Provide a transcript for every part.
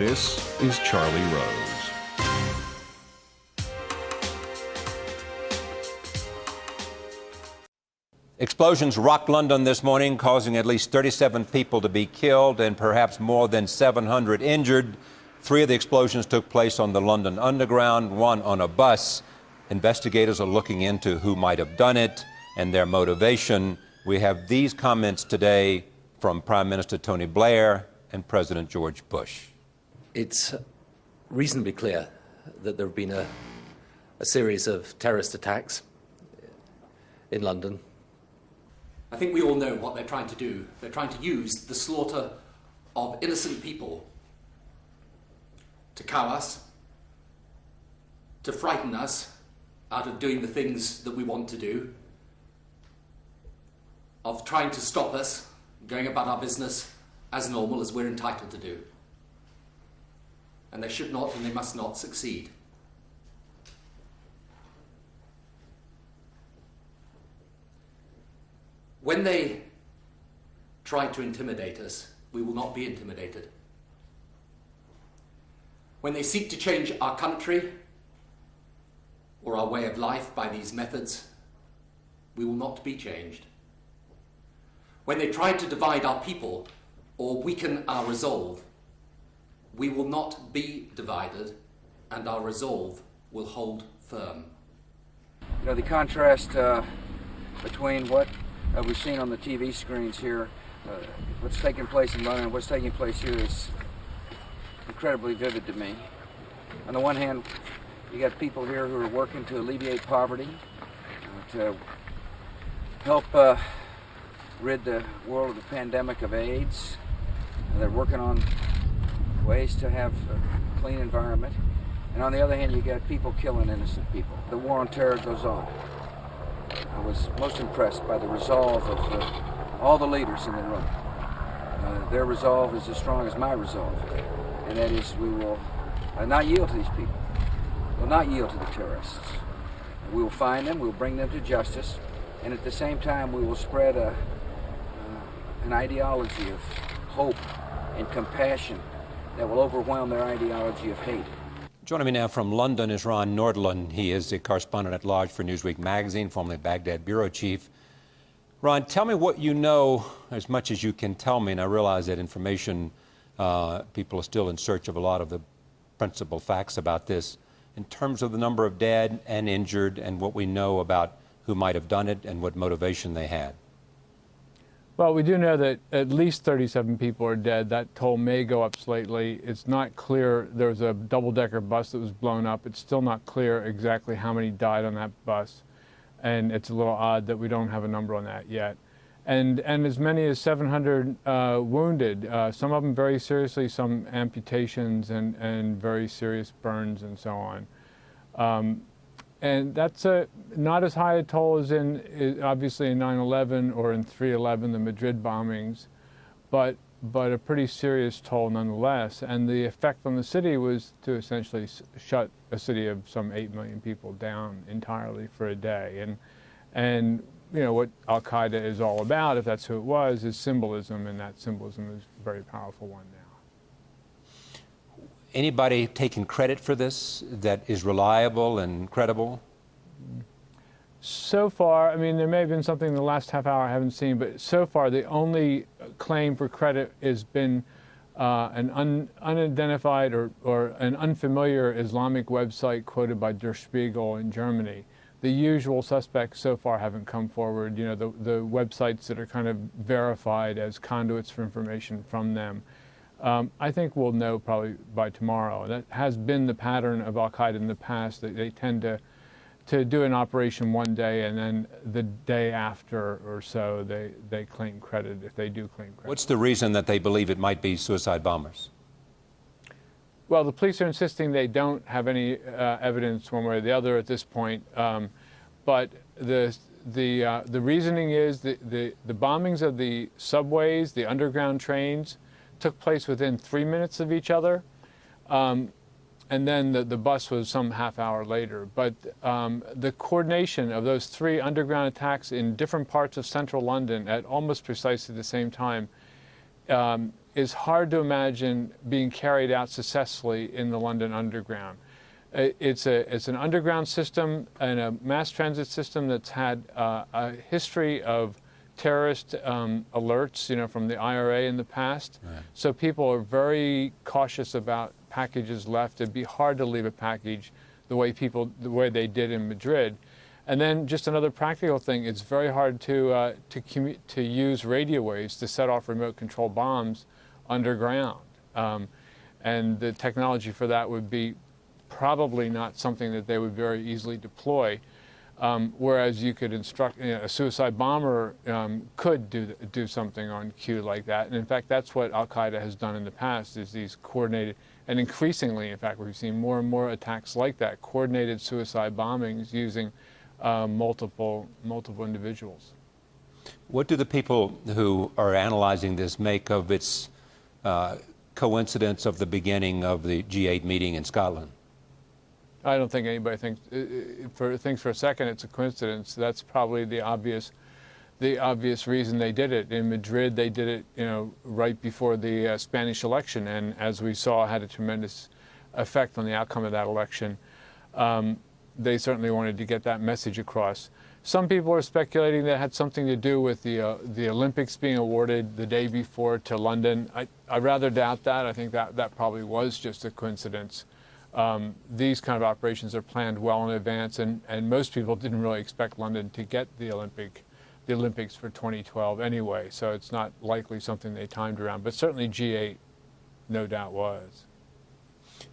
This is Charlie Rose. Explosions rocked London this morning, causing at least 37 people to be killed and perhaps more than 700 injured. 3 of the explosions took place on the London Underground, 1 on a bus. Investigators are looking into who might have done it and their motivation. We have these comments today from Prime Minister Tony Blair and President George Bush. It's reasonably clear that there have been a series of terrorist attacks in London. I think we all know what they're trying to do. They're trying to use the slaughter of innocent people to cow us, to frighten us out of doing the things that we want to do, of trying to stop us going about our business as normal as we're entitled to do. And they should not and they must not succeed. When they try to intimidate us, we will not be intimidated. When they seek to change our country or our way of life by these methods, we will not be changed. When they try to divide our people or weaken our resolve, we will not be divided and our resolve will hold firm. You know, the contrast between what we've seen on the TV screens here, what's taking place in London and what's taking place here is incredibly vivid to me. On the one hand, you got people here who are working to alleviate poverty, to help rid the world of the pandemic of AIDS. They're working on ways to have a clean environment. And on the other hand, you got people killing innocent people. The war on terror goes on. I was most impressed by the resolve of all the leaders in the room. Their resolve is as strong as my resolve, and that is we will not yield to these people. We'll not yield to the terrorists. We will find them, we'll bring them to justice, and at the same time we will spread an ideology of hope and compassion that will overwhelm their ideology of hate. Joining me now from London is Ron Nordlund. He is the correspondent at large for Newsweek magazine, formerly Baghdad bureau chief. Ron, tell me what you know as much as you can tell me, and I realize that information, people are still in search of a lot of the principal facts about this, in terms of the number of dead and injured and what we know about who might have done it and what motivation they had. Well, we do know that at least 37 people are dead. That toll may go up slightly. It's not clear. There was a double-decker bus that was blown up. It's still not clear exactly how many died on that bus. And it's a little odd that we don't have a number on that yet. And as many as 700 wounded, some of them very seriously, some amputations and very serious burns and so on. And that's not as high a toll as obviously in 9/11 or in 3/11, the Madrid bombings, but a pretty serious toll nonetheless. And the effect on the city was to essentially shut a city of some 8 million people down entirely for a day. And you know what Al-Qaeda is all about, if that's who it was, is symbolism, and that symbolism is a very powerful one now. Anybody taking credit for this that is reliable and credible? So far, I mean, there may have been something in the last half hour I haven't seen, but so far the only claim for credit has been an unidentified or an unfamiliar Islamic website quoted by Der Spiegel in Germany. The usual suspects so far haven't come forward, you know, the websites that are kind of verified as conduits for information from them. I think we'll know probably by tomorrow. That has been the pattern of Al-Qaeda in the past. They tend to do an operation one day, and then the day after or so they claim credit, if they do claim credit. What's the reason that they believe it might be suicide bombers? Well, the police are insisting they don't have any evidence one way or the other at this point. But the reasoning is the bombings of the subways, the underground trains, took place within 3 minutes of each other. And then the bus was some half hour later. But the coordination of those 3 underground attacks in different parts of central London at almost precisely the same time is hard to imagine being carried out successfully in the London Underground. It's an underground system and a mass transit system that's had a history of terrorist alerts, you know, from the IRA in the past. Right. So people are very cautious about packages left. It'd be hard to leave a package the way they did in Madrid. And then just another practical thing, it's very hard to use radio waves to set off remote control bombs underground. And the technology for that would be probably not something that they would very easily deploy. Whereas you could instruct, you know, a suicide bomber could do something on cue like that. And in fact, that's what Al-Qaeda has done in the past, is these coordinated, and increasingly, in fact, we've seen more and more attacks like that, coordinated suicide bombings using multiple individuals. What do the people who are analyzing this make of its coincidence of the beginning of the G8 meeting in Scotland? I don't think anybody thinks for a second it's a coincidence. That's probably the obvious reason they did it. In Madrid, they did it, you know, right before the Spanish election, and as we saw, had a tremendous effect on the outcome of that election. They certainly wanted to get that message across. Some people are speculating that it had something to do with the Olympics being awarded the day before to London. I rather doubt that. I think that probably was just a coincidence. These kind of operations are planned well in advance, and most people didn't really expect London to get the Olympics for 2012 anyway, so it's not likely something they timed around. But certainly G8, no doubt, was.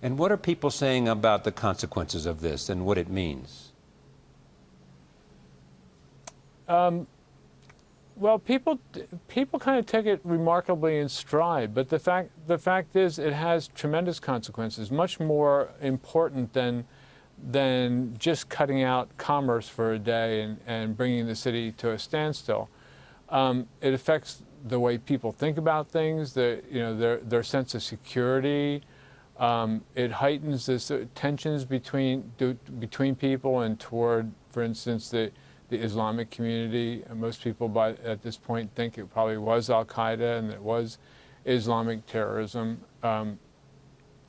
And what are people saying about the consequences of this and what it means? Well, people kind of take it remarkably in stride, but the fact is it has tremendous consequences, much more important than just cutting out commerce for a day and bringing the city to a standstill. It affects the way people think about things, their sense of security. It heightens the tensions between people and toward, for instance, the Islamic community. And most people at this point think it probably was Al-Qaeda and it was Islamic terrorism. It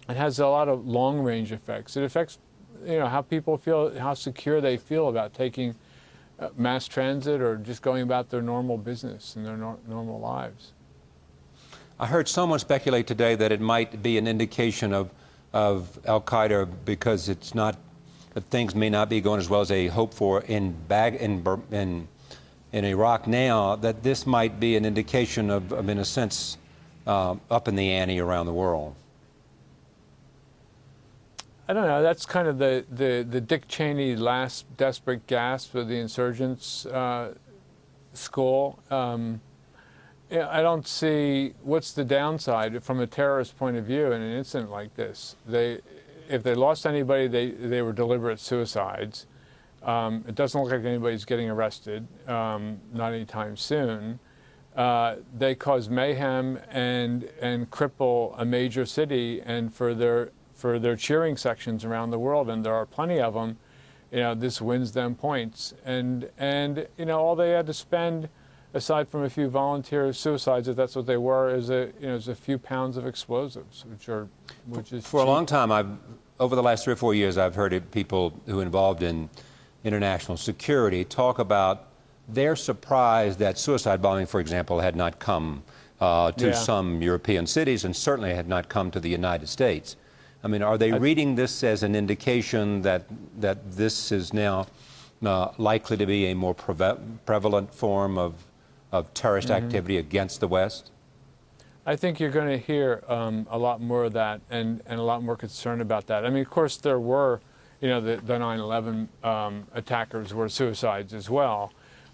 has a lot of long-range effects. It affects, you know, how people feel, how secure they feel about taking mass transit or just going about their normal business and their normal lives. I heard someone speculate today that it might be an indication of Al-Qaeda because it's not, that things may not be going as well as they hope for in Iraq now, that this might be an indication of in a sense, up in the ante around the world. I don't know. That's kind of the Dick Cheney last desperate gasp of the insurgents school. I don't see what's the downside from a terrorist point of view in an incident like this. If they lost anybody, they were deliberate suicides. It doesn't look like anybody's getting arrested, not anytime soon. They cause mayhem and cripple a major city, and for their cheering sections around the world, and there are plenty of them, you know, this wins them points. And you know, all they had to spend, aside from a few volunteer suicides, if that's what they were, is a few pounds of explosives, which is for cheap. A long time, over the last 3 or 4 years, I've heard people who are involved in international security talk about their surprise that suicide bombing, for example, had not come to some European cities and certainly had not come to the United States. I mean, are they reading this as an indication that this is now likely to be a more prevalent form of terrorist activity against the West? I think you're going to hear a lot more of that and a lot more concern about that. I mean, of course, there were, you know, the 9/11 attackers were suicides as well.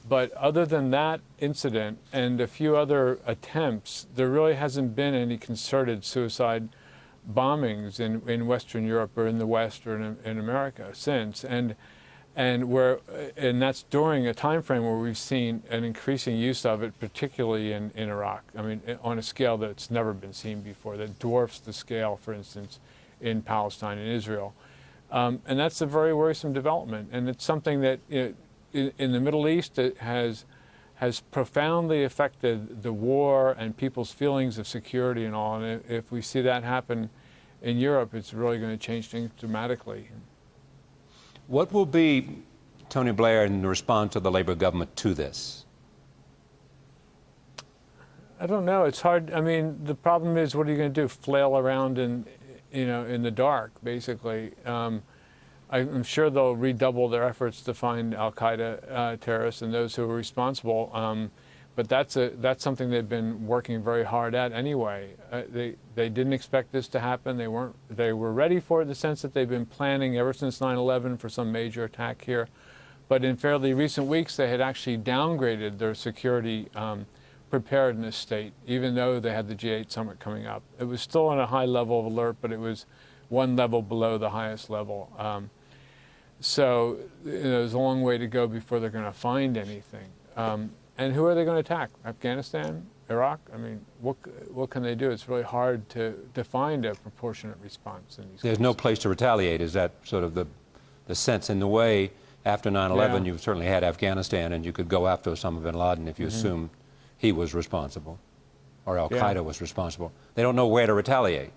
But other than that incident and a few other attempts, there really hasn't been any concerted suicide bombings in Western Europe or in the West or in America since. And that's during a time frame where we've seen an increasing use of it, particularly in Iraq. I mean, on a scale that's never been seen before, that dwarfs the scale, for instance, in Palestine and Israel. And that's a very worrisome development. And it's something that, in the Middle East, it has has profoundly affected the war and people's feelings of security and all. And if we see that happen in Europe, it's really going to change things dramatically. What will be Tony Blair in the response of the Labour government to this? I don't know. It's hard. I mean, the problem is, what are you going to do? Flail around in the dark, basically. I'm sure they'll redouble their efforts to find al-Qaeda terrorists and those who are responsible. But that's something they've been working very hard at anyway. They didn't expect this to happen. They were ready for it in the sense that they've been planning ever since 9/11 for some major attack here. But in fairly recent weeks, they had actually downgraded their security preparedness state, even though they had the G8 summit coming up. It was still on a high level of alert, but it was one level below the highest level. So there's a long way to go before they're going to find anything. And who are they going to attack? Afghanistan? Iraq? I mean, what can they do? It's really hard to find a proportionate response in these There's cases. no place to retaliate. Is that sort of the sense? In the way, after 9/11, Yeah. you certainly had Afghanistan, and you could go after Osama bin Laden if you assumed he was responsible, or al-Qaeda was responsible. They don't know where to retaliate.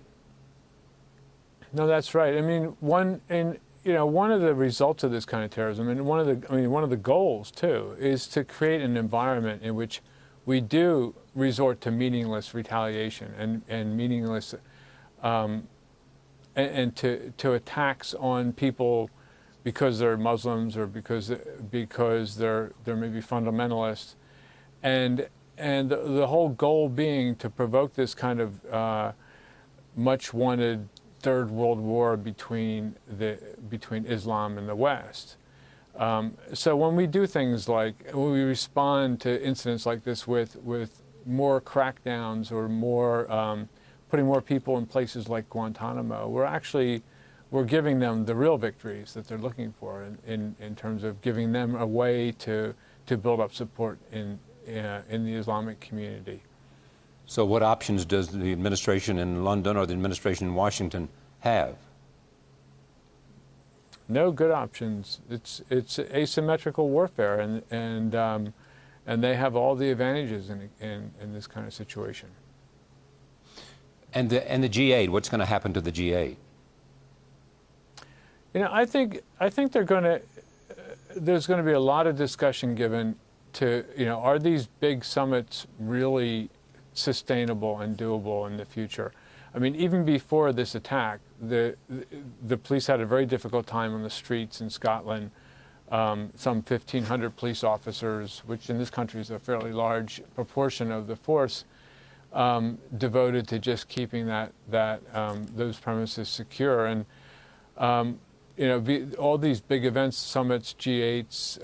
No, that's right. I mean, one of the results of this kind of terrorism, and one of the goals too, is to create an environment in which we do resort to meaningless retaliation and meaningless and to attacks on people because they're Muslims or because they're maybe fundamentalists, and the whole goal being to provoke this kind of much wanted Third World War between Islam and the West. So when we do things like, when we respond to incidents like this with more crackdowns or more putting more people in places like Guantanamo, we're giving them the real victories that they're looking for in terms of giving them a way to build up support in the Islamic community. So what options does the administration in London or the administration in Washington have? No good options. It's asymmetrical warfare, and they have all the advantages in this kind of situation. And the G8, what's going to happen to the G8? I think there's going to be a lot of discussion given to, are these big summits really sustainable and doable in the future? I mean, even before this attack, the police had a very difficult time on the streets in Scotland. Some 1,500 police officers, which in this country is a fairly large proportion of the force, devoted to just keeping those premises secure. And all these big events, summits, G8s,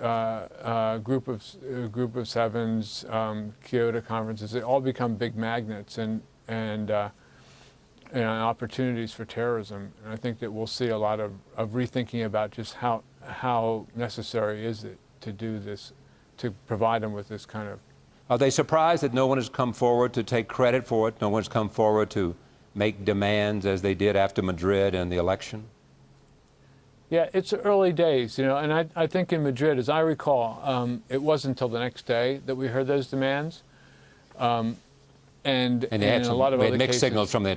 group of sevens, Kyoto conferences, they all become big magnets and opportunities for terrorism. And I think that we'll see a lot of rethinking about just how necessary is it to do this, to provide them with this kind of. Are they surprised that no one has come forward to take credit for it? No one's come forward to make demands as they did after Madrid and the election? Yeah, it's early days, and I think in Madrid, as I recall, it wasn't until the next day that we heard those demands. And they had a lot of other mixed cases. signals from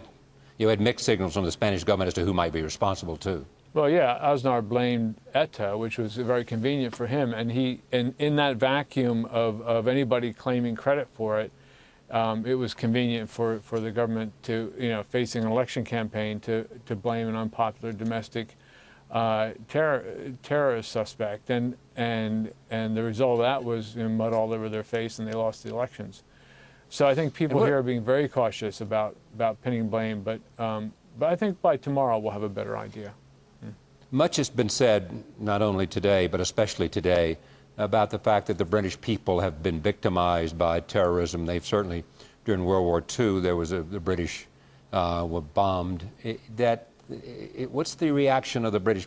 you had mixed signals from the Spanish government as to who might be responsible too. Well, yeah, Aznar blamed ETA, which was very convenient for him, and in that vacuum of anybody claiming credit for it, it was convenient for the government to, facing an election campaign, to blame an unpopular domestic terrorist suspect, and the result of that was mud all over their face, and they lost the elections. So I think people here are being very cautious about pinning blame, but I think by tomorrow we'll have a better idea. Much has been said, not only today, but especially today, about the fact that the British people have been victimized by terrorism. They've certainly, during World War II, the British were bombed. What's the reaction of the British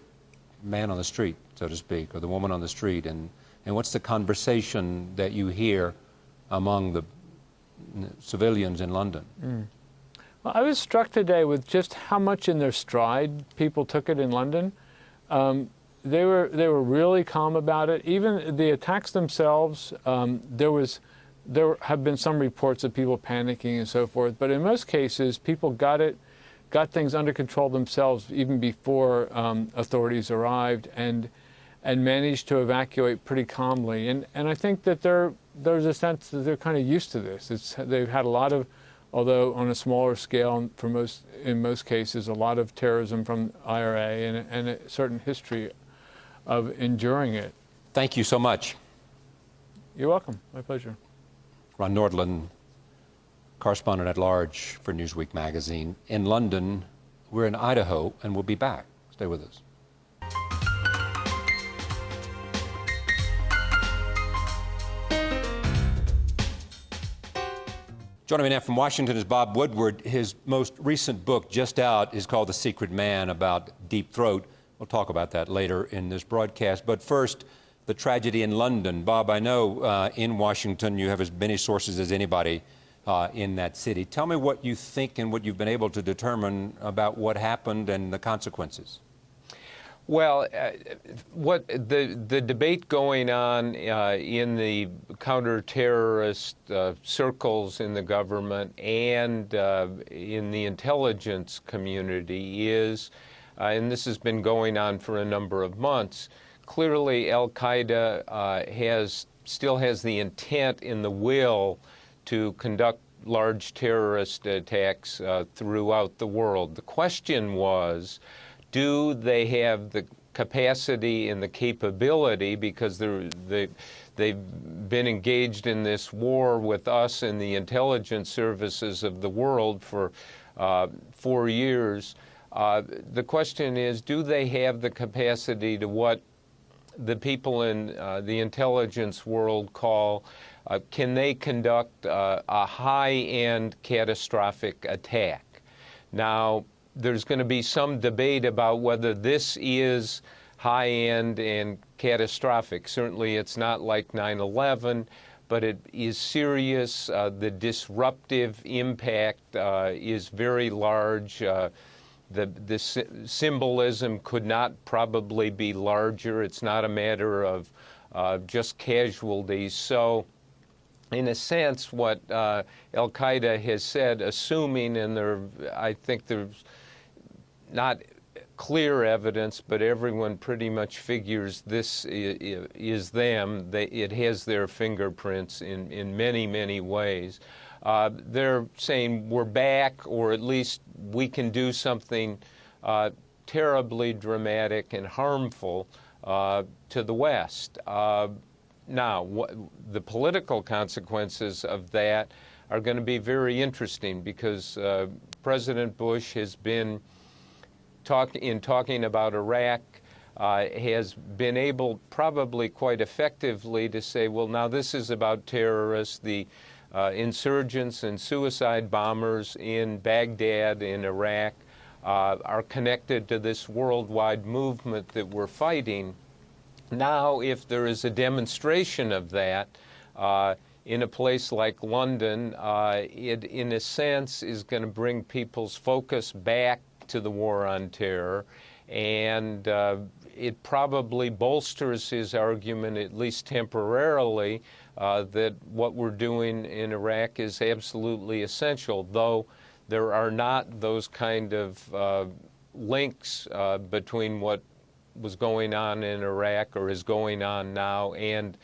man on the street, so to speak, or the woman on the street, and what's the conversation that you hear among the civilians in London? Well, I was struck today with just how much in their stride people took it in London. they were really calm about it. Even the attacks themselves, there have been some reports of people panicking and so forth, but in most cases, people got things under control themselves even before authorities arrived, and managed to evacuate pretty calmly. And I think that there's a sense that they're kind of used to this. They've had a lot of, although on a smaller scale, in most cases, a lot of terrorism from IRA and a certain history of enduring it. Thank you so much. You're welcome. My pleasure. Ron Nordlund, correspondent at large for Newsweek magazine. In London, we're in Idaho, and we'll be back. Stay with us. Joining me now from Washington is Bob Woodward. His most recent book, just out, is called The Secret Man, about Deep Throat. We'll talk about that later in this broadcast. But first, the tragedy in London. Bob, I know in Washington you have as many sources as anybody in that city. Tell me what you think and what you've been able to determine about what happened and the consequences. Well, what the debate going on in the counter-terrorist circles in the government and in the intelligence community is, and this has been going on for a number of months, clearly Al-Qaeda still has the intent and the will to conduct large terrorist attacks throughout the world. The question was, do they have the capacity and the capability, because they've been engaged in this war with us and the intelligence services of the world for 4 years. The question is, do they have the capacity to what the people in the intelligence world call, can they conduct a high-end catastrophic attack? Now, there's going to be some debate about whether this is high-end and catastrophic. Certainly it's not like 9/11, but it is serious. The disruptive impact is very large. The symbolism could not probably be larger. It's not a matter of just casualties. So in a sense, what Al-Qaeda has said, assuming, and I think there's not clear evidence, but everyone pretty much figures this is them. It has their fingerprints in many, many ways. They're saying we're back, or at least we can do something terribly dramatic and harmful to the West. Now, the political consequences of that are going to be very interesting, because President Bush has been talking about Iraq, has been able probably quite effectively to say, well, now this is about terrorists. The insurgents and suicide bombers in Baghdad, in Iraq, are connected to this worldwide movement that we're fighting. Now, if there is a demonstration of that in a place like London, it, in a sense, is going to bring people's focus back to the war on terror, and it probably bolsters his argument, at least temporarily, that what we're doing in Iraq is absolutely essential, though there are not those kind of links between what was going on in Iraq or is going on now and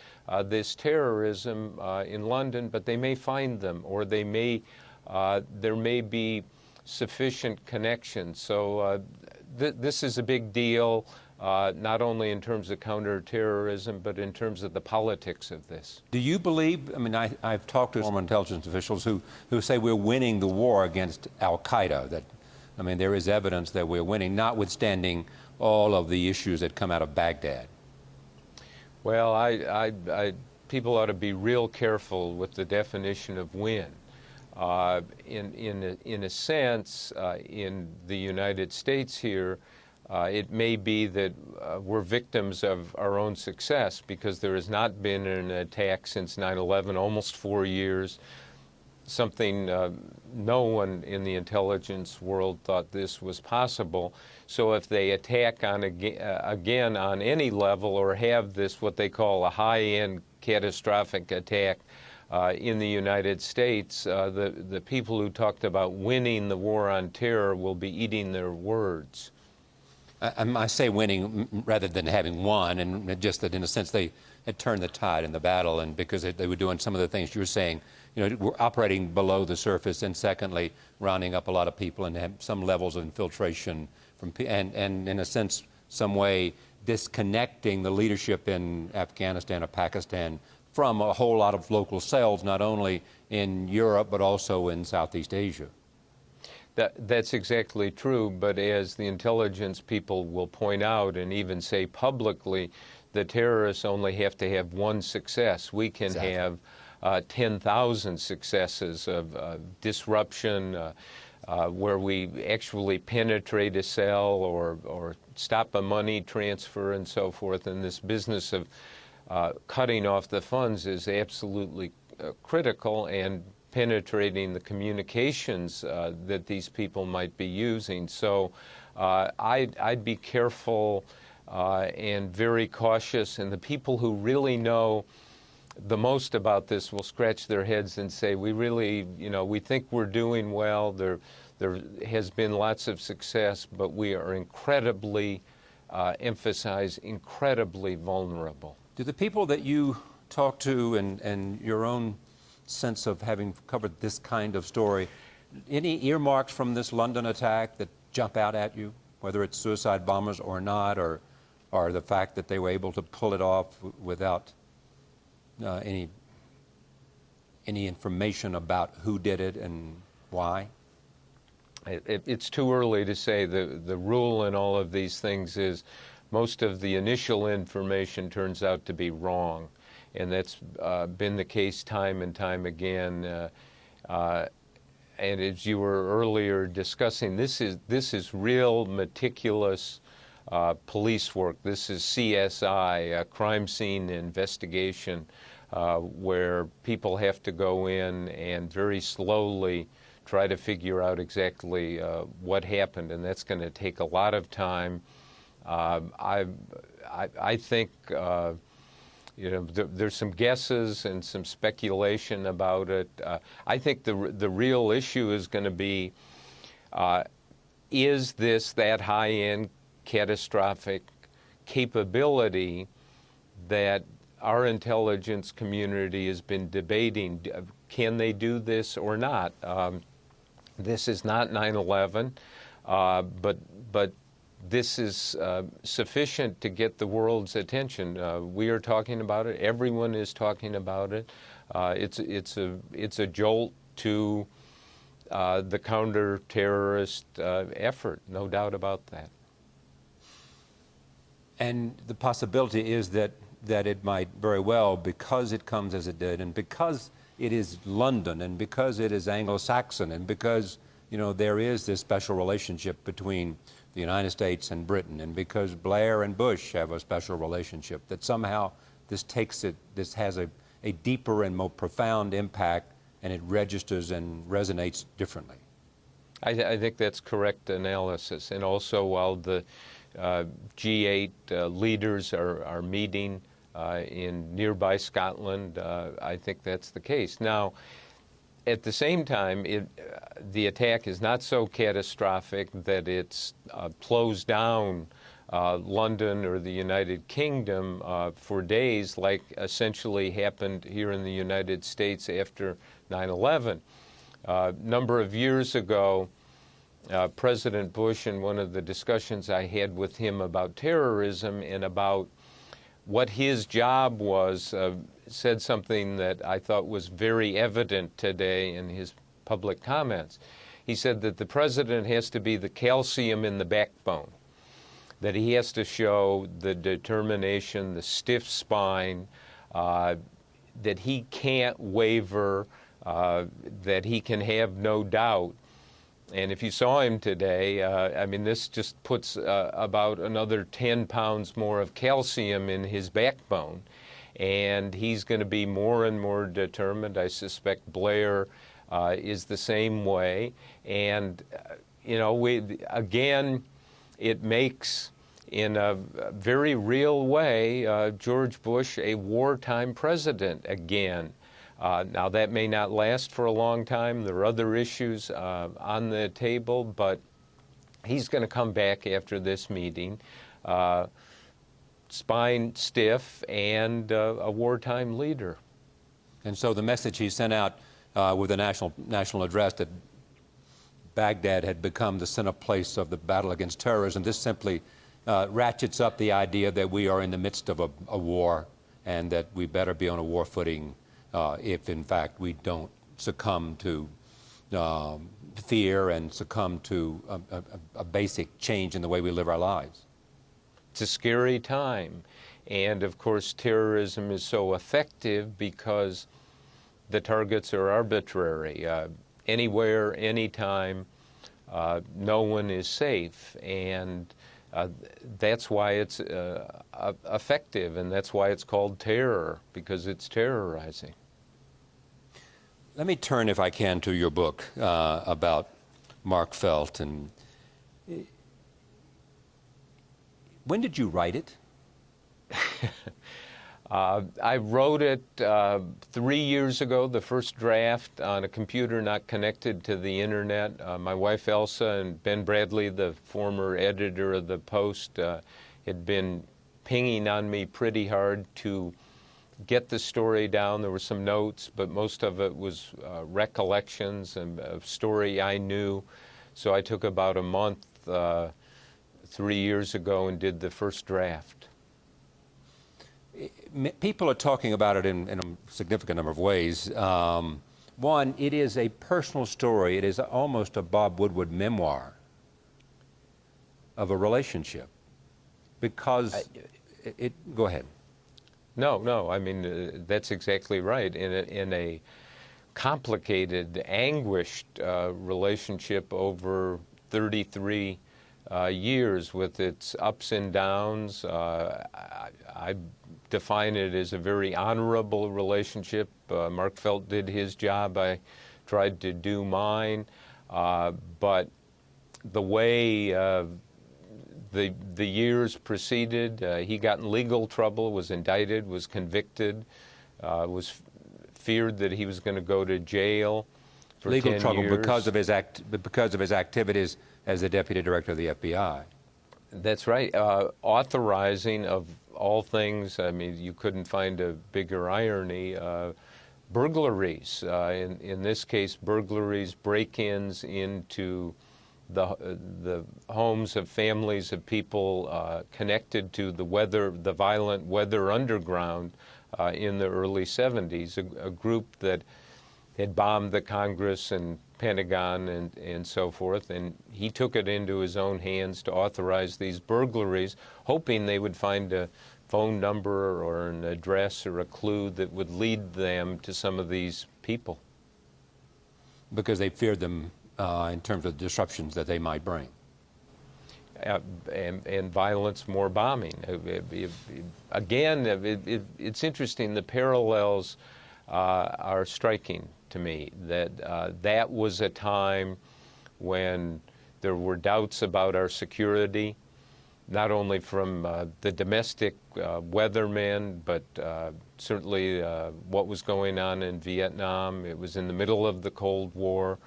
this terrorism in London, but they may find them, or there may be sufficient connection. So this is a big deal, not only in terms of counterterrorism, but in terms of the politics of this. Do you believe, I mean, I've talked to former intelligence officials who say we're winning the war against Al-Qaeda, that, I mean, there is evidence that we're winning, notwithstanding all of the issues that come out of Baghdad. Well, people ought to be real careful with the definition of win. In a sense, in the United States here, it may be that we're victims of our own success, because there has not been an attack since 9/11, almost 4 years. something no one in the intelligence world thought this was possible. So if they attack on again on any level, or have this what they call a high-end catastrophic attack in the United States, the people who talked about winning the war on terror will be eating their words. I say winning rather than having won, and just that in a sense they had turned the tide in the battle, and because they were doing some of the things you were saying, we're operating below the surface, and secondly, rounding up a lot of people and have some levels of infiltration from, and in a sense, some way disconnecting the leadership in Afghanistan or Pakistan from a whole lot of local cells, not only in Europe but also in Southeast Asia. That's exactly true, but as the intelligence people will point out and even say publicly, the terrorists only have to have one success. We can have 10,000 successes of disruption where we actually penetrate a cell or stop a money transfer and so forth. And this business of cutting off the funds is absolutely critical, and penetrating the communications that these people might be using. So I'd be careful and very cautious, and the people who really know the most about this will scratch their heads and say, we really, we think we're doing well, there has been lots of success, but we are incredibly, emphasize, incredibly vulnerable. Do the people that you talk to and your own sense of having covered this kind of story, any earmarks from this London attack that jump out at you, whether it's suicide bombers or not, or the fact that they were able to pull it off without any information about who did it and why? It's too early to say. The rule in all of these things is most of the initial information turns out to be wrong. And that's been the case time and time again. And as you were earlier discussing, this is real meticulous police work. This is CSI, crime scene investigation, where people have to go in and very slowly try to figure out exactly what happened, and that's going to take a lot of time. I think. There's some guesses and some speculation about it. I think the real issue is going to be, is this that high-end catastrophic capability that our intelligence community has been debating? Can they do this or not? This is not 9/11, but this is sufficient to get the world's attention. We are talking about it. Everyone is talking about it. It's a jolt to the counter-terrorist effort, no doubt about that. And the possibility is that it might very well, because it comes as it did, and because it is London, and because it is Anglo-Saxon, and because there is this special relationship between the United States and Britain, and because Blair and Bush have a special relationship, that somehow this has a deeper and more profound impact, and it registers and resonates differently. I think that's correct analysis. And also, while the G8 leaders are meeting in nearby Scotland, I think that's the case. Now, at the same time, the attack is not so catastrophic that it's closed down London or the United Kingdom for days, like essentially happened here in the United States after 9/11. A number of years ago, President Bush, in one of the discussions I had with him about terrorism and about what his job was, said something that I thought was very evident today in his public comments. He said that the president has to be the calcium in the backbone, that he has to show the determination, the stiff spine, that he can't waver, that he can have no doubt. And if you saw him today, I mean, this just puts about another 10 pounds more of calcium in his backbone. And he's going to be more and more determined. I suspect Blair is the same way. And, again, it makes, in a very real way, George Bush a wartime president again. Now, that may not last for a long time. There are other issues on the table, but he's going to come back after this meeting, spine stiff and a wartime leader. And so the message he sent out with a national address that Baghdad had become the center place of the battle against terrorism, this simply ratchets up the idea that we are in the midst of a war and that we better be on a war footing if, in fact, we don't succumb to fear and succumb to a basic change in the way we live our lives. It's a scary time. And, of course, terrorism is so effective because the targets are arbitrary. Anywhere, anytime, no one is safe. And that's why it's effective, and that's why it's called terror, because it's terrorizing. Let me turn, if I can, to your book about Mark Felt. And when did you write it? I wrote it 3 years ago, the first draft, on a computer not connected to the internet. My wife Elsa and Ben Bradley, the former editor of the Post, had been pinging on me pretty hard to get the story down. There were some notes, but most of it was recollections and a story I knew. So I took about a month 3 years ago and did the first draft. People are talking about it in a significant number of ways. One, it is a personal story. It is almost a Bob Woodward memoir of a relationship. Because go ahead. No, I mean, that's exactly right. In a complicated, anguished relationship over 33 years with its ups and downs, I define it as a very honorable relationship. Mark Felt did his job. I tried to do mine. But the way the years proceeded, he got in legal trouble, was indicted, was convicted, was feared that he was going to go to jail for legal 10 trouble years. because of his activities as the deputy director of the FBI. That's right. Authorizing, of all things, I mean, you couldn't find a bigger irony, burglaries. In this case, burglaries, break-ins into the homes of families of people connected to the violent Weather Underground in the early 70s, a group that had bombed the Congress and Pentagon and so forth, and he took it into his own hands to authorize these burglaries, hoping they would find a phone number or an address or a clue that would lead them to some of these people. Because they feared them in terms of disruptions that they might bring. And violence, more bombing. Again, it's interesting, the parallels are striking to me, that that was a time when there were doubts about our security, not only from the domestic weathermen, but certainly what was going on in Vietnam. It was in the middle of the Cold War.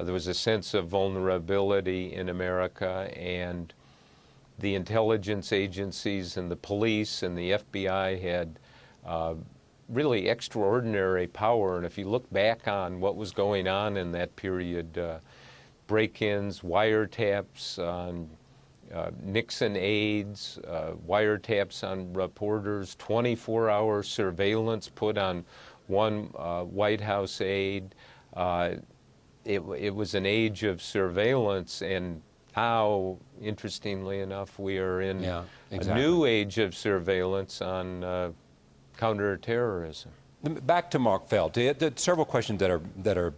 There was a sense of vulnerability in America, and the intelligence agencies and the police and the FBI had really extraordinary power. And if you look back on what was going on in that period, break-ins, wiretaps on Nixon aides, wiretaps on reporters, 24-hour surveillance put on one White House aide. It was an age of surveillance, and now, interestingly enough, we are in a new age of surveillance on counterterrorism. Back to Mark Felt. There are several questions that are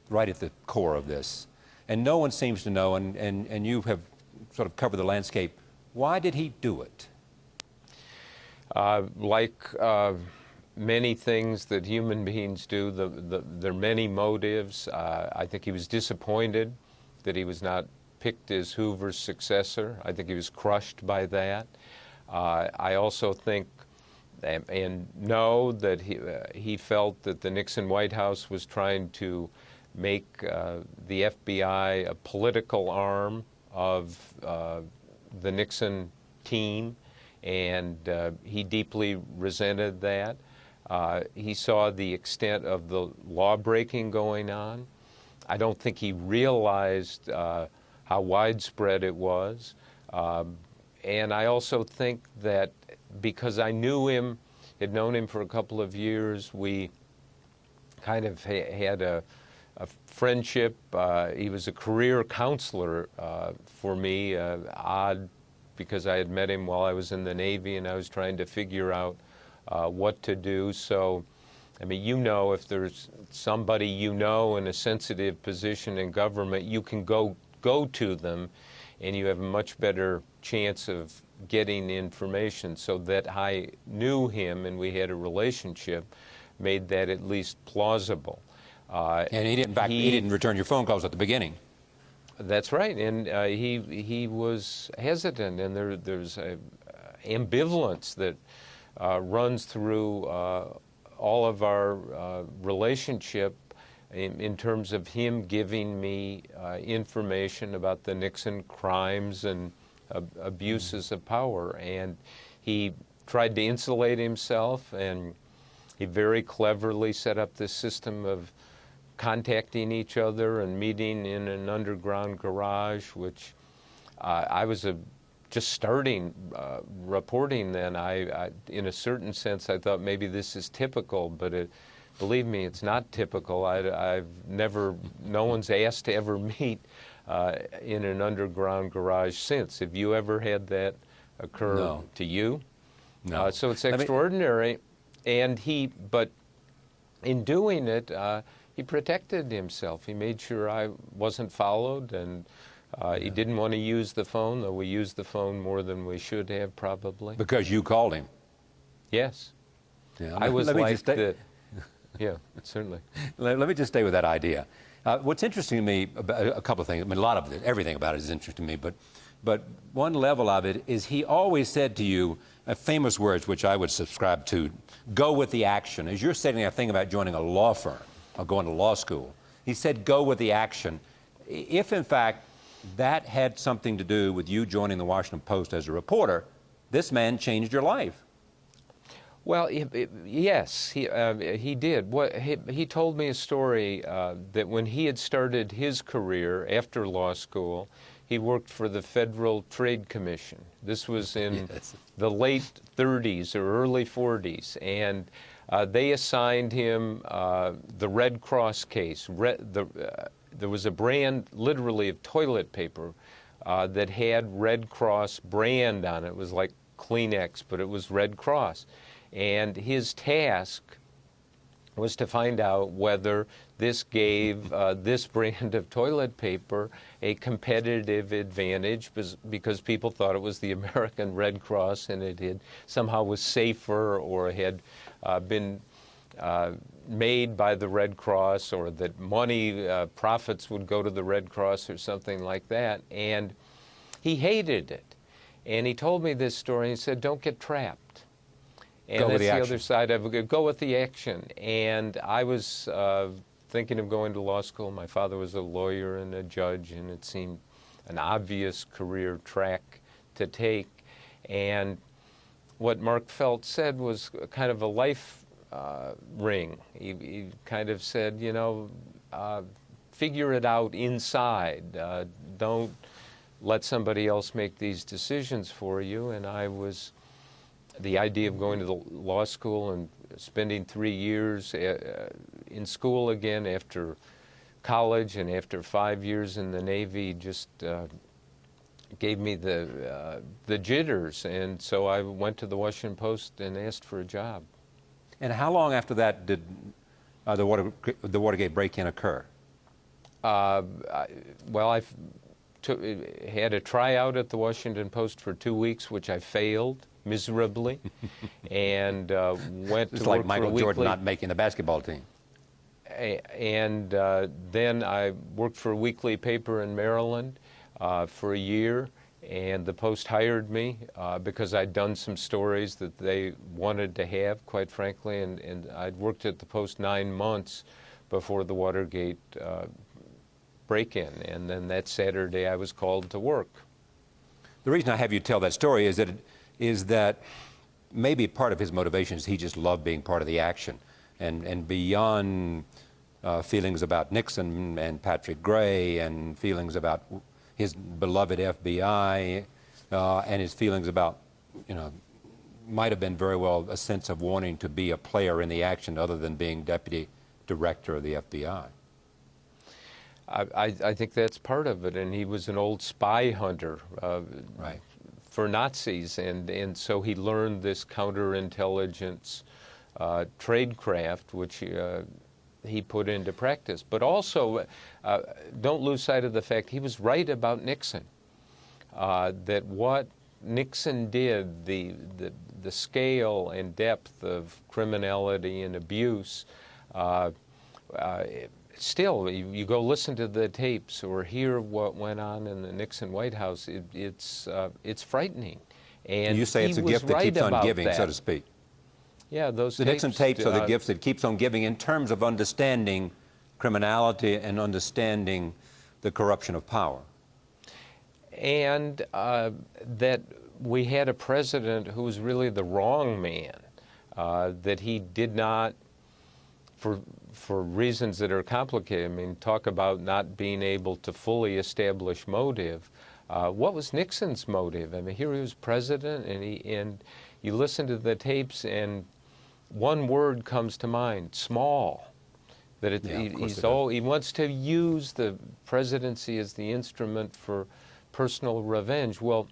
right at the core of this, and no one seems to know, and you have sort of covered the landscape. Why did he do it? Like many things that human beings do. There are many motives. I think he was disappointed that he was not picked as Hoover's successor. I think he was crushed by that. I also think and know that he felt that the Nixon White House was trying to make the FBI a political arm of the Nixon team, and he deeply resented that. He saw the extent of the law-breaking going on. I don't think he realized how widespread it was. And I also think that because I knew him, had known him for a couple of years, we kind of had a friendship. He was a career counselor for me, odd because I had met him while I was in the Navy and I was trying to figure out what to do. So, I mean, you know, if there's somebody you know in a sensitive position in government, you can go to them and you have a much better chance of getting information. So that I knew him and we had a relationship made that at least plausible. And he didn't return your phone calls at the beginning. That's right, and he was hesitant, and there's a ambivalence that runs through all of our relationship in terms of him giving me information about the Nixon crimes and abuses of power. And he tried to insulate himself, and he very cleverly set up this system of contacting each other and meeting in an underground garage, which I was just starting reporting then. I, in a certain sense, I thought maybe this is typical, but believe me, it's not typical. I've never, no one's asked to ever meet in an underground garage since. Have you ever had that occur to you? No. So it's extraordinary. But in doing it, he protected himself. He made sure I wasn't followed, and he didn't want to use the phone, though we used the phone more than we should have, probably. Because you called him. Yes. Yeah. I was like the... Yeah, certainly. Let me just stay with that idea. What's interesting to me about a couple of things, I mean, a lot of it, everything about it is interesting to me, but one level of it is he always said to you, famous words which I would subscribe to, go with the action. As you're saying that thing about joining a law firm or going to law school, he said go with the action. If, in fact, that had something to do with you joining the Washington Post as a reporter, this man changed your life. Well, yes, he did. He told me a story that when he had started his career after law school, he worked for the Federal Trade Commission. This was in the late 30s or early 40s, and they assigned him the Red Cross case. There was a brand, literally, of toilet paper that had Red Cross brand on it. It was like Kleenex, but it was Red Cross. And his task was to find out whether this gave this brand of toilet paper a competitive advantage because people thought it was the American Red Cross and it had somehow was safer or had been made by the Red Cross, or that money, profits would go to the Red Cross or something like that. And he hated it. And he told me this story, and he said, don't get trapped. And that's the other side of it. Go with the action. And I was thinking of going to law school. My father was a lawyer and a judge, and it seemed an obvious career track to take. And what Mark Felt said was kind of a life ring. He kind of said, you know, figure it out inside. Don't let somebody else make these decisions for you. And the idea of going to the law school and spending 3 years in school again after college and after 5 years in the Navy just gave me the jitters. And so I went to the Washington Post and asked for a job. And how long after that did the Watergate break-in occur? Well, I had a tryout at the Washington Post for 2 weeks, which I failed. miserably, and went It's to like work Michael for a Jordan weekly, not making the basketball team. and then I worked for a weekly paper in Maryland for a year, and the Post hired me because I'd done some stories that they wanted to have, quite frankly, and I'd worked at the Post 9 months before the Watergate break-in, and then that Saturday I was called to work. The reason I have you tell that story is that maybe part of his motivation is he just loved being part of the action, and beyond feelings about Nixon and Patrick Gray and feelings about his beloved FBI and his feelings about, might have been very well a sense of wanting to be a player in the action other than being deputy director of the FBI. I think that's part of it, and he was an old spy hunter Right. for Nazis, and so he learned this counterintelligence tradecraft, which he put into practice. But also, don't lose sight of the fact he was right about Nixon, that what Nixon did, the scale and depth of criminality and abuse, still, you go listen to the tapes or hear what went on in the Nixon White House, it's frightening. And You say it's a he was gift that right keeps on about giving, so that. to speak. Yeah, those The Nixon tapes are the gifts that keeps on giving in terms of understanding criminality and understanding the corruption of power. And that we had a president who was really the wrong man, that he did not, for reasons that are complicated, I mean, talk about not being able to fully establish motive. What was Nixon's motive? I mean, here he was president, and you listen to the tapes, and one word comes to mind: small. That he wants to use the presidency as the instrument for personal revenge. Well,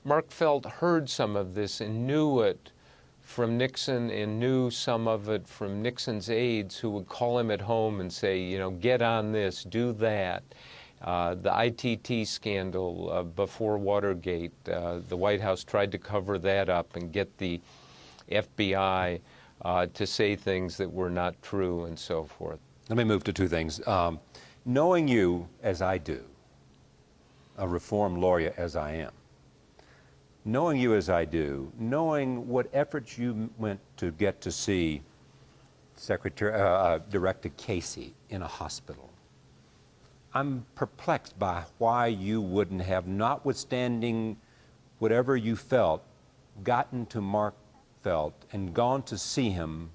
Mark Felt heard some of this and knew it from Nixon, and knew some of it from Nixon's aides, who would call him at home and say, get on this, do that. The ITT scandal before Watergate, the White House tried to cover that up and get the FBI to say things that were not true and so forth. Let me move to two things. Knowing you as I do, a reform lawyer as I am, knowing you as I do, knowing what efforts you went to get to see Director Casey in a hospital, I'm perplexed by why you wouldn't have, notwithstanding whatever you felt, gotten to Mark Felt and gone to see him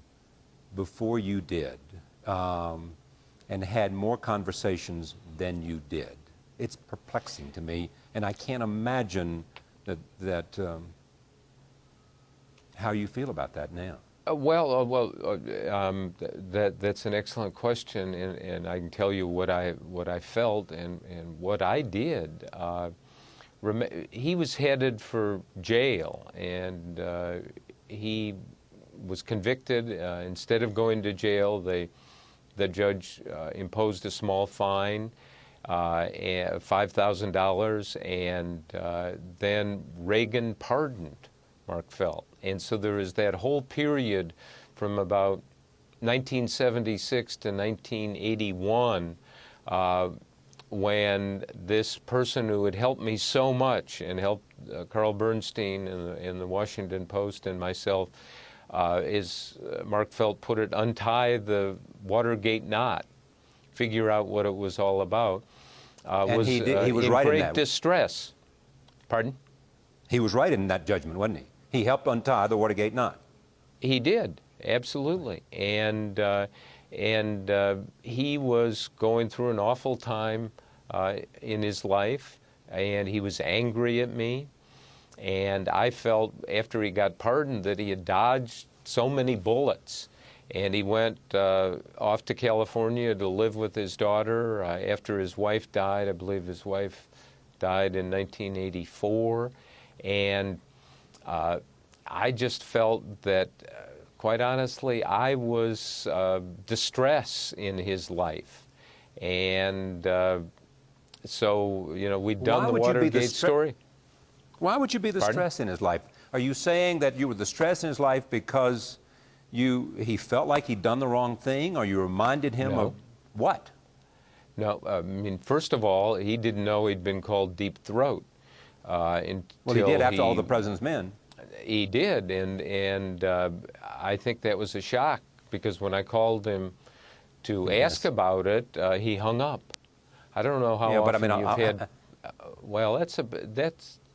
before you did, and had more conversations than you did. It's perplexing to me, and I can't imagine how you feel about that now. That's an excellent question, and I can tell you what I felt and what I did. He was headed for jail, and he was convicted. Instead of going to jail, the judge imposed a small fine, $5,000, and then Reagan pardoned Mark Felt. And so there is that whole period from about 1976 to 1981 when this person who had helped me so much and helped Carl Bernstein in the Washington Post and myself, Mark Felt put it, untie the Watergate knot, figure out what it was all about, was he was in right great in that. distress. Pardon? He was right in that judgment, wasn't he? He helped untie the Watergate knot. He did, absolutely. And he was going through an awful time in his life, and he was angry at me. And I felt, after he got pardoned, that he had dodged so many bullets. And he went off to California to live with his daughter after his wife died. I believe his wife died in 1984. And I just felt that, quite honestly, I was distress in his life. And so, we'd done the Watergate story. Why would you be the stress in his life? Are you saying that you were the stress in his life because he felt like he'd done the wrong thing, or you reminded him No. of what? No, I mean, first of all, he didn't know he'd been called Deep Throat. Well, he did after all the president's men. He did, and I think that was a shock, because when I called him to ask about it, he hung up. I don't know how Yeah, but I often mean, you've had. Well,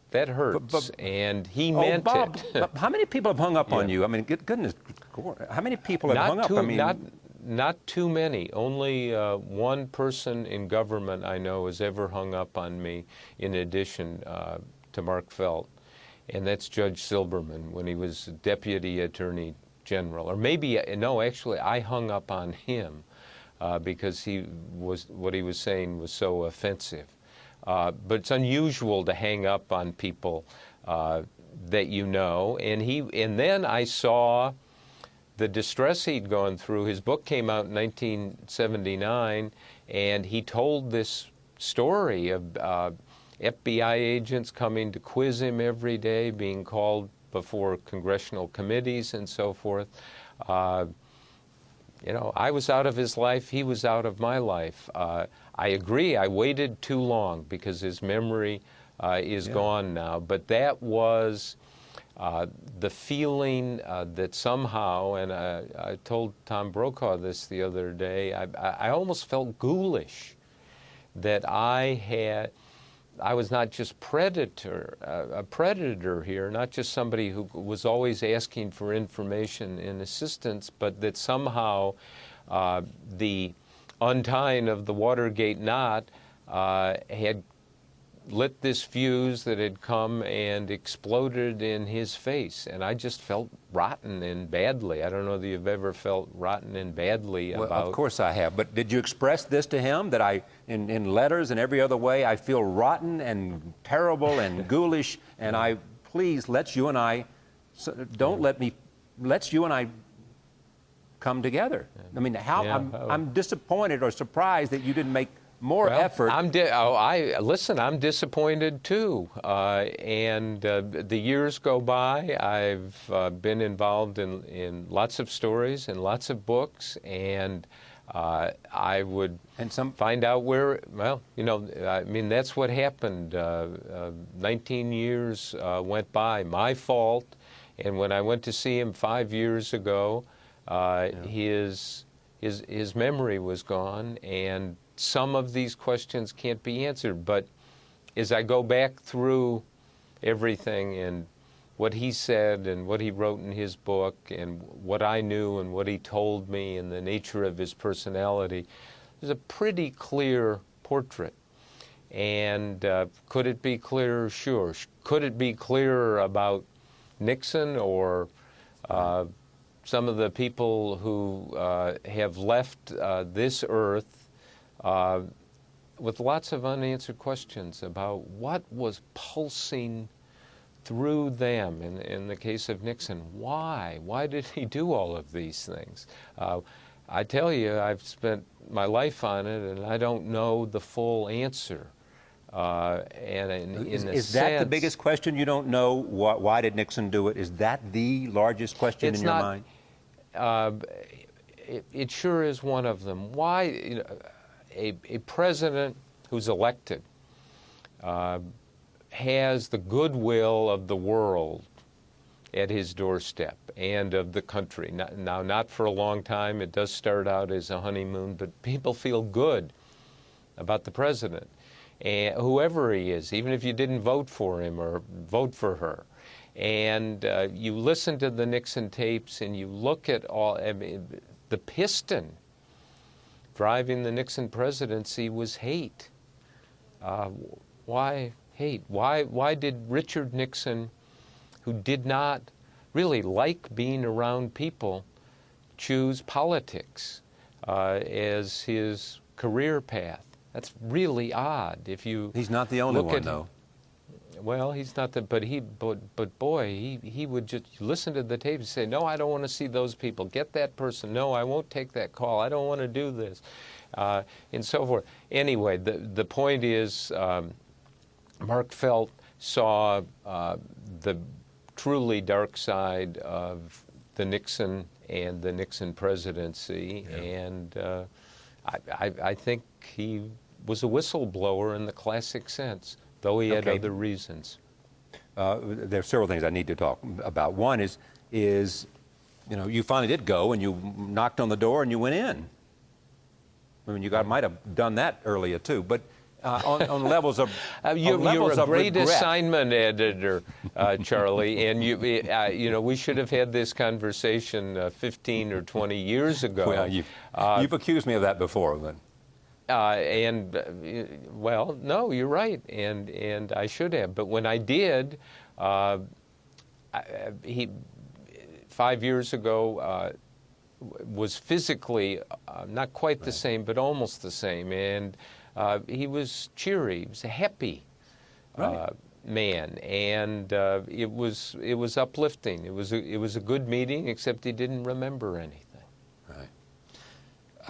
that hurts, and he meant Bob, it. but how many people have hung up on you? I mean, goodness, how many people have hung up? I mean, not too many. Only one person in government I know has ever hung up on me, in addition to Mark Felt, and that's Judge Silberman when he was Deputy Attorney General. Or maybe, no, actually, I hung up on him because what he was saying was so offensive. But it's unusual to hang up on people that you know. And then I saw the distress he'd gone through. His book came out in 1979, and he told this story of FBI agents coming to quiz him every day, being called before congressional committees and so forth. You know, I was out of his life, he was out of my life. I agree, I waited too long because his memory is gone now. But that was the feeling that somehow, and I told Tom Brokaw this the other day, I almost felt ghoulish that I was not just a predator here, not just somebody who was always asking for information and assistance, but that somehow the untying of the Watergate knot had lit this fuse that had come and exploded in his face. And I just felt rotten and badly. I don't know that you've ever felt rotten and badly about... Well, of course I have. But did you express this to him, that in letters and every other way, I feel rotten and terrible and ghoulish, and please, let's you and I come together. I mean, I'm disappointed or surprised that you didn't make more effort. I'm disappointed too. And the years go by. I've been involved in lots of stories and lots of books, and I would find out where. Well, you know, I mean, that's what happened. 19 years went by. My fault. And when I went to see him 5 years ago, his memory was gone, and some of these questions can't be answered. But as I go back through everything and what he said and what he wrote in his book and what I knew and what he told me and the nature of his personality, there's a pretty clear portrait. And could it be clearer? Sure. Could it be clearer about Nixon or some of the people who have left this earth with lots of unanswered questions about what was pulsing through them? In the case of Nixon, why? Why did he do all of these things? I tell you, I've spent my life on it, and I don't know the full answer. Is that the biggest question? You don't know why did Nixon do it? Is that the largest question in your mind? It sure is one of them. Why? You know, a president who's elected has the goodwill of the world at his doorstep and of the country. Now, not for a long time. It does start out as a honeymoon, but people feel good about the president, and whoever he is, even if you didn't vote for him or vote for her. And you listen to the Nixon tapes and you look at the piston driving the Nixon presidency was hate. Why hate? Why did Richard Nixon, who did not really like being around people, choose politics as his career path? That's really odd. If you He's not the only one, though. Well, he's not the, but boy, he would just listen to the tape and say, no, I don't want to see those people. Get that person. No, I won't take that call. I don't want to do this, and so forth. Anyway, the point is, Mark Felt saw the truly dark side of the Nixon and the Nixon presidency, and I think he was a whistleblower in the classic sense, though he had other reasons. There are several things I need to talk about. One is you finally did go and you knocked on the door and you went in. I mean, might have done that earlier too, but on levels of you're a great regret. assignment editor, Charlie, and we should have had this conversation 15 or 20 years ago. Well, you've accused me of that before, then. Well, no, you're right, and I should have. But when I did, 5 years ago, was physically not quite the same, but almost the same, and he was cheery. He was a happy man, and it was uplifting. It was a good meeting, except he didn't remember anything.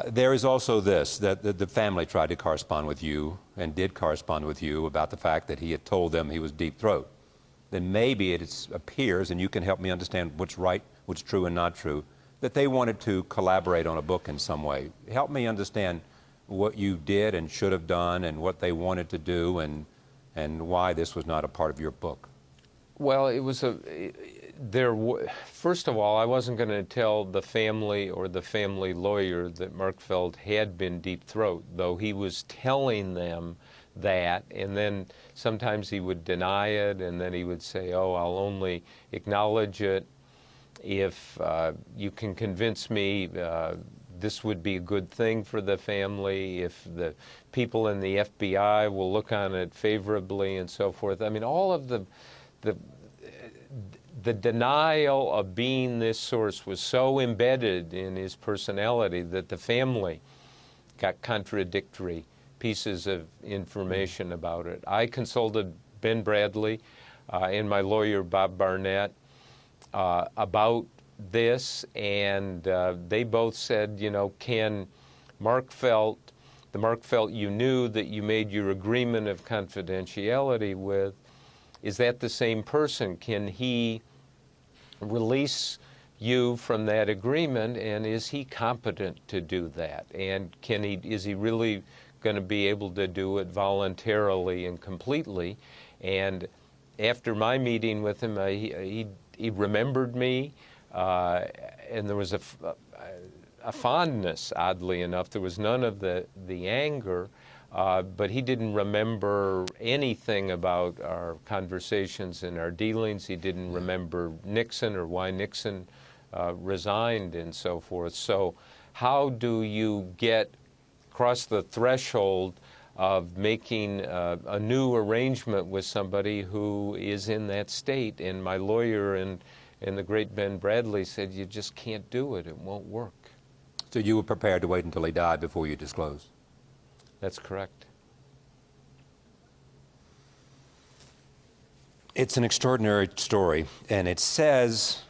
There is also this, that the family tried to correspond with you and did correspond with you about the fact that he had told them he was deep throat. Then maybe it appears, and you can help me understand what's right, what's true and not true, that they wanted to collaborate on a book in some way. Help me understand what you did and should have done and what they wanted to do and why this was not a part of your book. Well, first of all, I wasn't going to tell the family or the family lawyer that Mark Feld had been deep throat, though he was telling them that, and then sometimes he would deny it, and then he would say, oh, I'll only acknowledge it if you can convince me this would be a good thing for the family, if the people in the FBI will look on it favorably and so forth. I mean, all of the denial of being this source was so embedded in his personality that the family got contradictory pieces of information about it. I consulted Ben Bradley and my lawyer, Bob Barnett, about this, and they both said, can Mark Felt, the Mark Felt you knew that you made your agreement of confidentiality with, is that the same person? Can he release you from that agreement, and is he competent to do that? And is he really going to be able to do it voluntarily and completely? And after my meeting with him, he remembered me, and there was a fondness, oddly enough. There was none of the anger, but he didn't remember anything about our conversations and our dealings. He didn't remember Nixon or why Nixon resigned and so forth. So how do you cross the threshold of making a new arrangement with somebody who is in that state? And my lawyer and the great Ben Bradley said, you just can't do it. It won't work. So you were prepared to wait until he died before you disclosed? That's correct. It's an extraordinary story, and it says,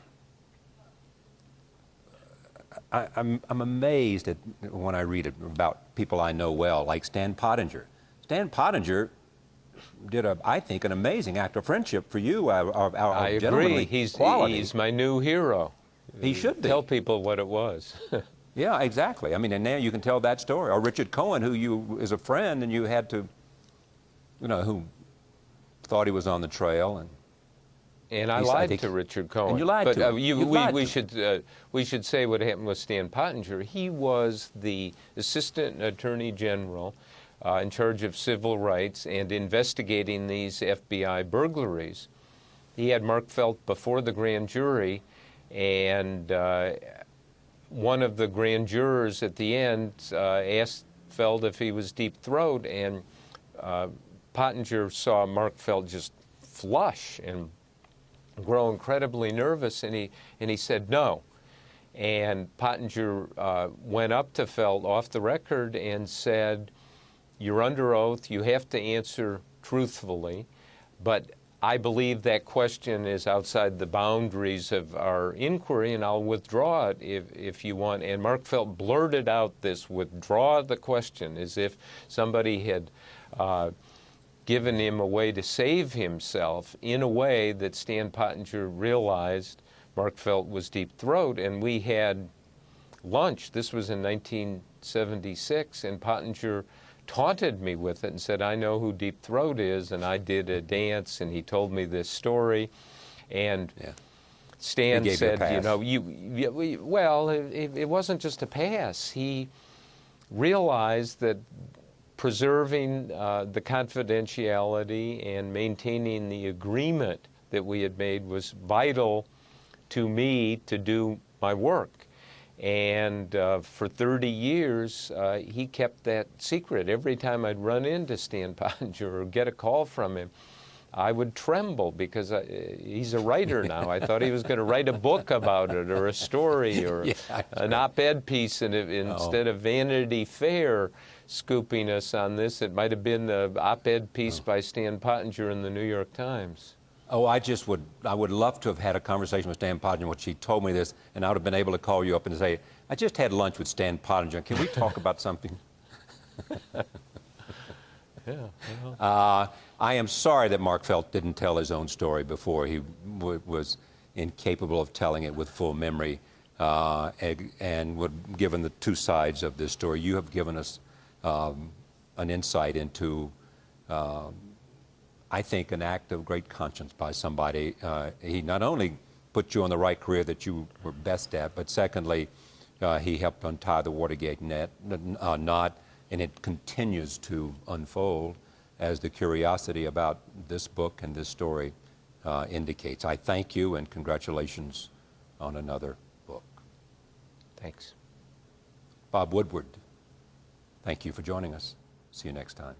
I'm amazed when I read it about people I know well, like Stan Pottinger. Stan Pottinger did, I think, an amazing act of friendship for you. I agree. He's my new hero. He should be. Tell people what it was. Yeah, exactly. I mean, and now you can tell that story. Or Richard Cohen, who is a friend, and you had to, who thought he was on the trail, and I lied to Richard Cohen. And you lied to him. We should say what happened with Stan Pottinger. He was the Assistant Attorney General in charge of civil rights and investigating these FBI burglaries. He had Mark Felt before the grand jury, and one of the grand jurors at the end asked Felt if he was deep throat, and Pottinger saw Mark Felt just flush and grow incredibly nervous, and he said no. And Pottinger went up to Felt off the record and said, you're under oath, you have to answer truthfully, but I believe that question is outside the boundaries of our inquiry, and I'll withdraw it if you want. And Mark Felt blurted out this withdraw the question as if somebody had given him a way to save himself in a way that Stan Pottinger realized Mark Felt was Deep Throat, and we had lunch. This was in 1976, and Pottinger taunted me with it and said, I know who Deep Throat is, and I did a dance, and he told me this story, and Stan said, you know, well, it wasn't just a pass. He realized that preserving the confidentiality and maintaining the agreement that we had made was vital to me to do my work. And for 30 years, he kept that secret. Every time I'd run into Stan Pottinger or get a call from him, I would tremble because he's a writer now. I thought he was going to write a book about it or a story or an op-ed piece, and instead of Vanity Fair scooping us on this, it might have been the op-ed piece by Stan Pottinger in the New York Times. Oh, I would love to have had a conversation with Stan Pottinger when she told me this, and I would have been able to call you up and say, I just had lunch with Stan Pottinger. Can we talk about something? I am sorry that Mark Felt didn't tell his own story before. He was incapable of telling it with full memory, and given the two sides of this story, you have given us an insight into I think, an act of great conscience by somebody. He not only put you on the right career that you were best at, but secondly, he helped untie the Watergate knot, and it continues to unfold as the curiosity about this book and this story indicates. I thank you, and congratulations on another book. Thanks. Bob Woodward, thank you for joining us. See you next time.